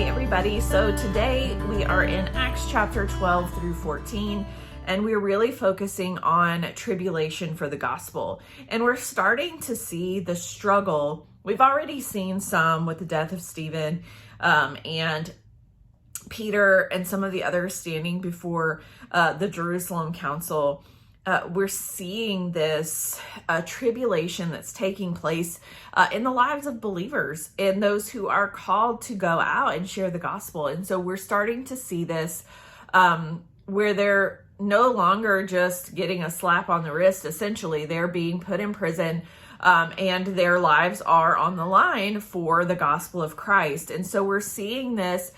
Hey everybody, so today we are in Acts chapter 12 through 14, and we're really focusing on tribulation for the gospel. And we're starting to see the struggle. We've already seen some with the death of Stephen and Peter and some of the others standing before the Jerusalem council. We're seeing this tribulation that's taking place in the lives of believers and those who are called to go out and share the gospel. And so we're starting to see this where they're no longer just getting a slap on the wrist. Essentially, they're being put in prison and their lives are on the line for the gospel of Christ. And so we're seeing this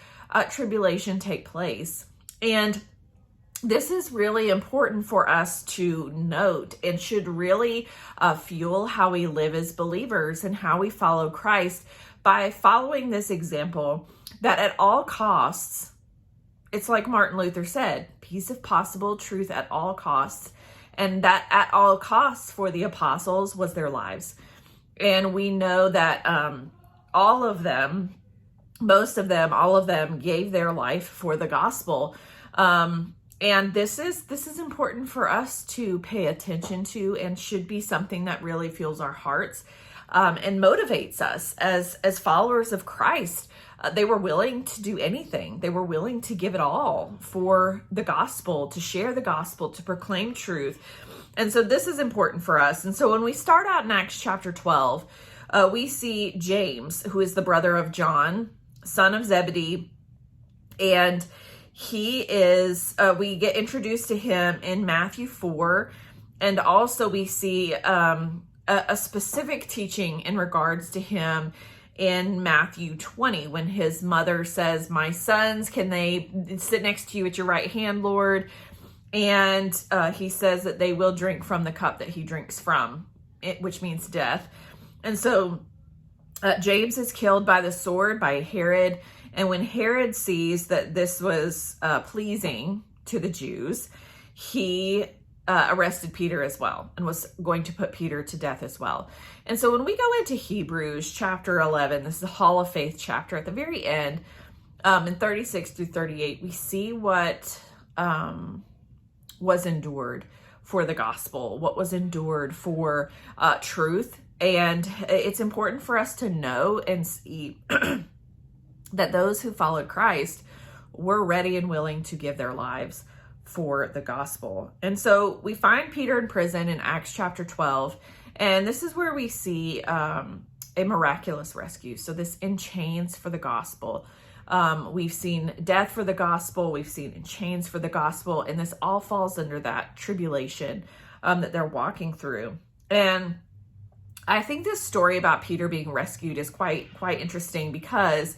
tribulation take place. And this is really important for us to note and should really fuel how we live as believers and how we follow Christ by following this example that at all costs, it's like Martin Luther said, peace if possible, truth at all costs. And that at all costs for the apostles was their lives. And we know that all of them, most of them, all of them gave their life for the gospel. And this is important for us to pay attention to and should be something that really fuels our hearts and motivates us as followers of Christ. They were willing to do anything. They were willing to give it all for the gospel, to share the gospel, to proclaim truth. And so this is important for us. And so when we start out in Acts chapter 12, we see James, who is the brother of John, son of Zebedee, and he is, we get introduced to him in Matthew 4, and also we see a specific teaching in regards to him in Matthew 20, when his mother says, "My sons, can they sit next to you at your right hand, Lord?" And he says that they will drink from the cup that he drinks from, which means death. And so James is killed by the sword by Herod. And when Herod sees that this was pleasing to the Jews, he arrested Peter as well and was going to put Peter to death as well. And so when we go into Hebrews chapter 11, this is the Hall of Faith chapter, at the very end, in 36 through 38, we see what was endured for the gospel, what was endured for truth. And it's important for us to know and see that those who followed Christ were ready and willing to give their lives for the gospel. And so we find Peter in prison in Acts chapter 12, and this is where we see a miraculous rescue. So this in chains for the gospel. We've seen death for the gospel, we've seen in chains for the gospel, and this all falls under that tribulation that they're walking through. And I think this story about Peter being rescued is quite interesting because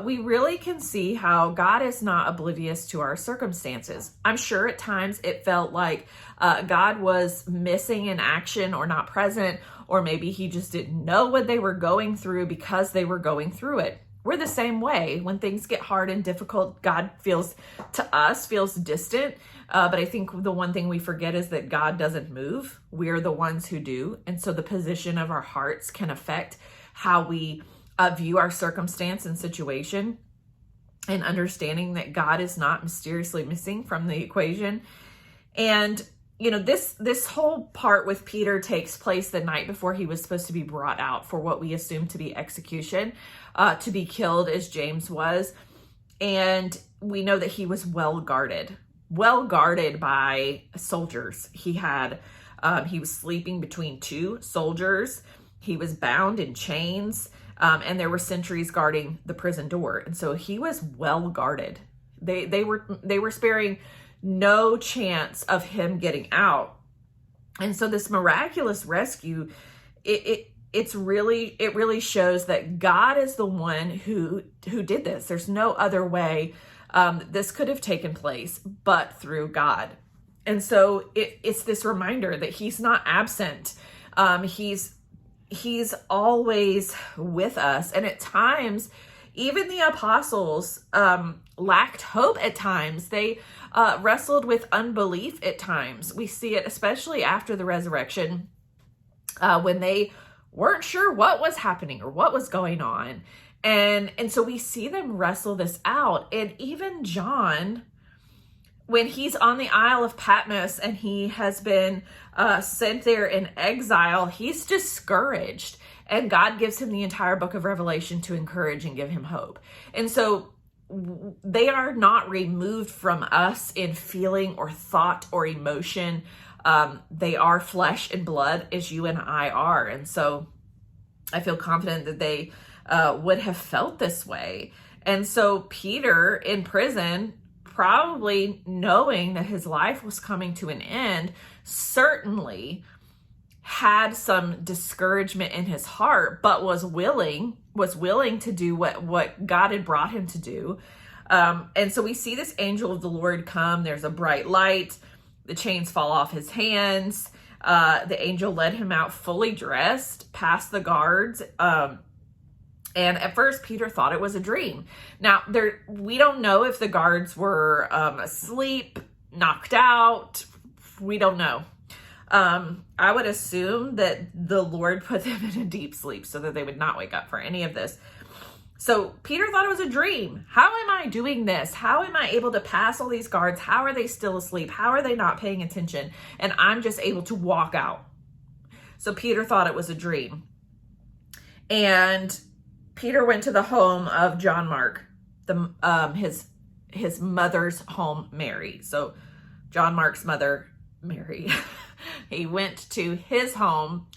we really can see how God is not oblivious to our circumstances. I'm sure at times it felt like God was missing in action or not present, or maybe he just didn't know what they were going through because they were going through it. We're the same way. When things get hard and difficult, God feels distant. But I think the one thing we forget is that God doesn't move. We're the ones who do. And so the position of our hearts can affect how we view our circumstance and situation, and understanding that God is not mysteriously missing from the equation. And you know, this whole part with Peter takes place the night before he was supposed to be brought out for what we assume to be execution, to be killed as James was. And we know that he was well guarded by soldiers. He was sleeping between two soldiers. He was bound in chains. And there were sentries guarding the prison door. And so he was well guarded. They were sparing no chance of him getting out. And so this miraculous rescue, it really shows that God is the one who did this. There's no other way this could have taken place but through God. And so it's this reminder that he's not absent. He's always with us. And at times, even the apostles lacked hope at times. They wrestled with unbelief at times. We see it especially after the resurrection when they weren't sure what was happening or what was going on. And so we see them wrestle this out. And even John, when he's on the Isle of Patmos and he has been sent there in exile, he's discouraged. And God gives him the entire book of Revelation to encourage and give him hope. And so they are not removed from us in feeling or thought or emotion. They are flesh and blood as you and I are. And so I feel confident that they would have felt this way. And so Peter in prison, probably knowing that his life was coming to an end, certainly had some discouragement in his heart, but was willing to do what God had brought him to do. And so we see this angel of the Lord come. There's a bright light. The chains fall off his hands. The angel led him out fully dressed past the guards. And at first, Peter thought it was a dream. Now, we don't know if the guards were asleep, knocked out. We don't know. I would assume that the Lord put them in a deep sleep so that they would not wake up for any of this. So Peter thought it was a dream. How am I doing this? How am I able to pass all these guards? How are they still asleep? How are they not paying attention? And I'm just able to walk out. So Peter thought it was a dream. And Peter went to the home of John Mark, his mother's home, Mary. So John Mark's mother, Mary. He went to his home,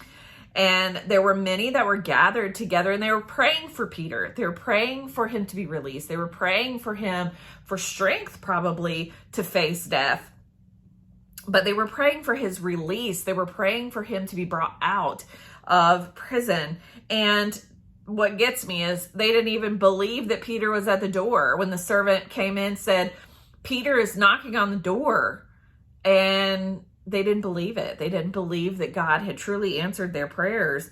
and there were many that were gathered together, and they were praying for Peter. They were praying for him to be released. They were praying for him for strength, probably, to face death. But they were praying for his release. They were praying for him to be brought out of prison. And what gets me is they didn't even believe that Peter was at the door. When the servant came in, said, Peter is knocking on the door. And they didn't believe it. They didn't believe that God had truly answered their prayers.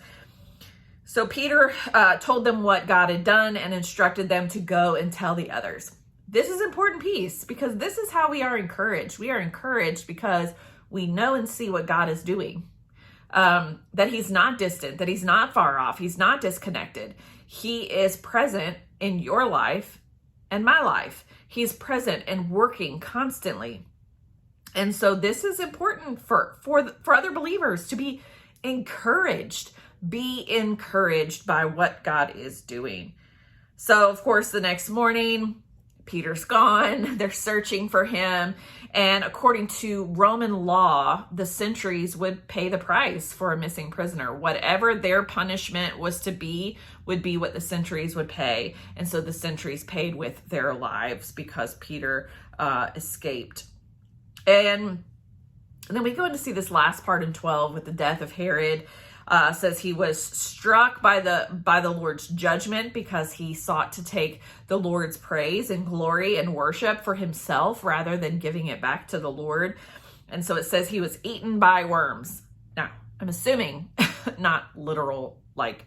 So Peter told them what God had done and instructed them to go and tell the others. This is an important piece, because this is how we are encouraged. We are encouraged because we know and see what God is doing. That he's not distant, that he's not far off, he's not disconnected. He is present in your life and my life. He's present and working constantly. And so this is important for other believers to be encouraged. Be encouraged by what God is doing. So, of course, the next morning, Peter's gone. They're searching for him. And according to Roman law, the sentries would pay the price for a missing prisoner. Whatever their punishment was to be, would be what the sentries would pay. And so the sentries paid with their lives because Peter escaped. And then we go in to see this last part in 12 with the death of Herod. Says he was struck by the Lord's judgment because he sought to take the Lord's praise and glory and worship for himself rather than giving it back to the Lord. And so it says he was eaten by worms. Now, I'm assuming not literal, like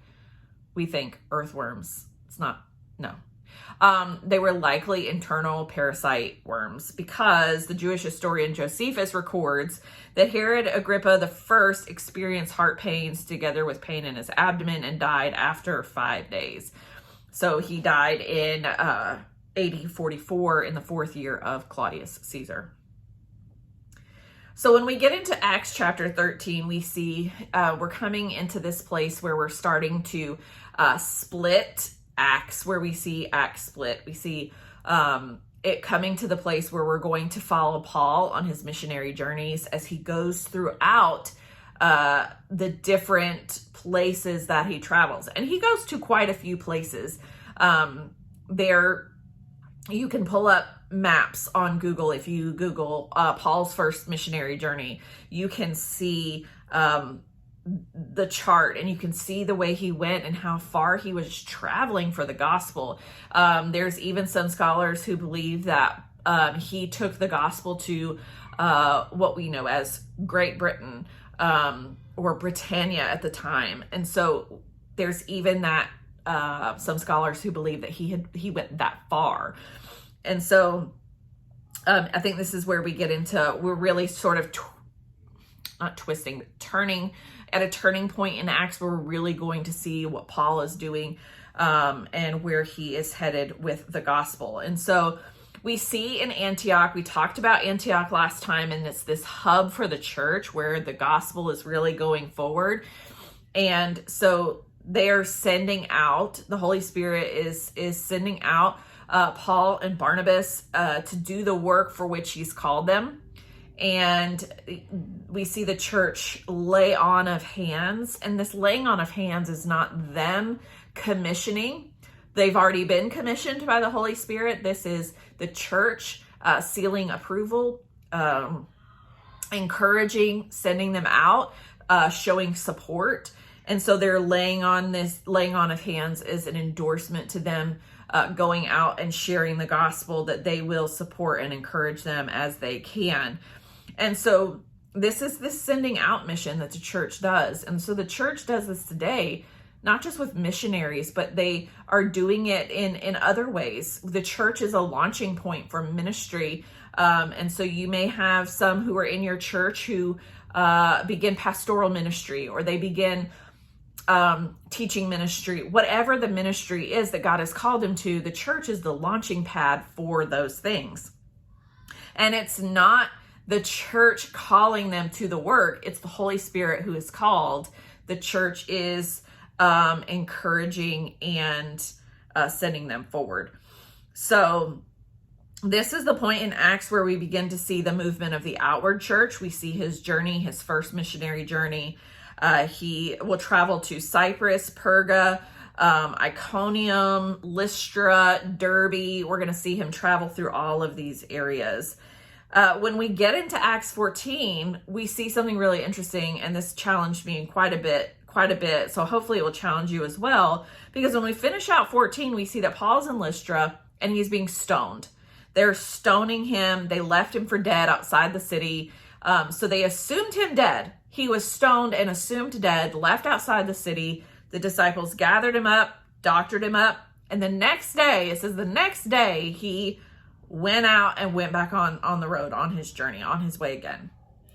we think earthworms. It's not, no. They were likely internal parasite worms, because the Jewish historian Josephus records that Herod Agrippa I experienced heart pains together with pain in his abdomen and died after 5 days. So he died in AD 44 in the 4th year of Claudius Caesar. So when we get into Acts chapter 13, we see we're coming into this place where we're starting to split Acts, where we see Acts split. We see it coming to the place where we're going to follow Paul on his missionary journeys as he goes throughout the different places that he travels. And he goes to quite a few places. There, you can pull up maps on Google. If you Google Paul's first missionary journey, you can see the chart, and you can see the way he went and how far he was traveling for the gospel. There's even some scholars who believe that he took the gospel to what we know as Great Britain, or Britannia at the time. And so there's even that some scholars who believe that he went that far. And so I think this is where we get into, we're really sort of not twisting, but turning at a turning point in Acts where we're really going to see what Paul is doing and where he is headed with the gospel. And so we see in Antioch, we talked about Antioch last time, and it's this hub for the church where the gospel is really going forward. And so they're sending out, the Holy Spirit is sending out Paul and Barnabas to do the work for which he's called them. And we see the church lay on of hands, and this laying on of hands is not them commissioning. They've already been commissioned by the Holy Spirit. This is the church sealing approval, encouraging, sending them out, showing support. And so they're laying on of hands is an endorsement to them going out and sharing the gospel, that they will support and encourage them as they can. And so this is this sending out mission that the church does. And so the church does this today, not just with missionaries, but they are doing it in other ways. The church is a launching point for ministry. And so you may have some who are in your church who begin pastoral ministry, or they begin teaching ministry. Whatever the ministry is that God has called them to, the church is the launching pad for those things. And it's not the church calling them to the work, it's the Holy Spirit who is called. The church is encouraging and sending them forward. So this is the point in Acts where we begin to see the movement of the outward church. We see his journey, his first missionary journey. He will travel to Cyprus, Perga, Iconium, Lystra, Derbe. We're going to see him travel through all of these areas. When we get into Acts 14, we see something really interesting, and this challenged me quite a bit. So hopefully it will challenge you as well, because when we finish out 14, we see that Paul's in Lystra and he's being stoned. They're stoning him. They left him for dead outside the city. So they assumed him dead. He was stoned and assumed dead, left outside the city. The disciples gathered him up, doctored him up. And the next day, it says the next day, he went out and went back on the road, on his journey, on his way again.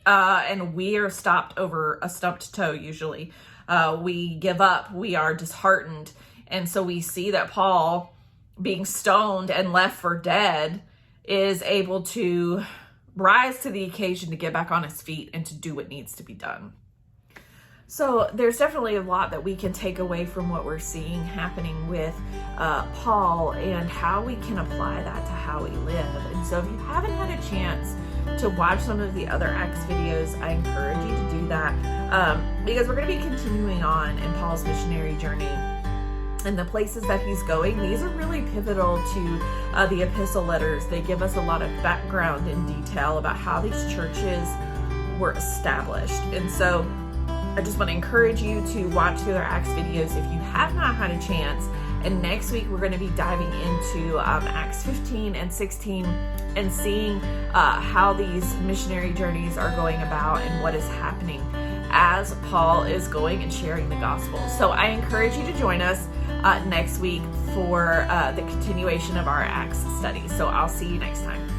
And we are stopped over a stumped toe usually. We give up, we are disheartened. And so we see that Paul, being stoned and left for dead, is able to rise to the occasion to get back on his feet and to do what needs to be done. So there's definitely a lot that we can take away from what we're seeing happening with Paul, and how we can apply that to how we live. And so if you haven't had a chance to watch some of the other Acts videos, I encourage you to do that, because we're going to be continuing on in Paul's missionary journey and the places that he's going. These are really pivotal to the epistle letters. They give us a lot of background and detail about how these churches were established. And so I just want to encourage you to watch the other Acts videos if you have not had a chance. And next week, we're going to be diving into Acts 15 and 16 and seeing how these missionary journeys are going about and what is happening as Paul is going and sharing the gospel. So I encourage you to join us next week for the continuation of our Acts study. So I'll see you next time.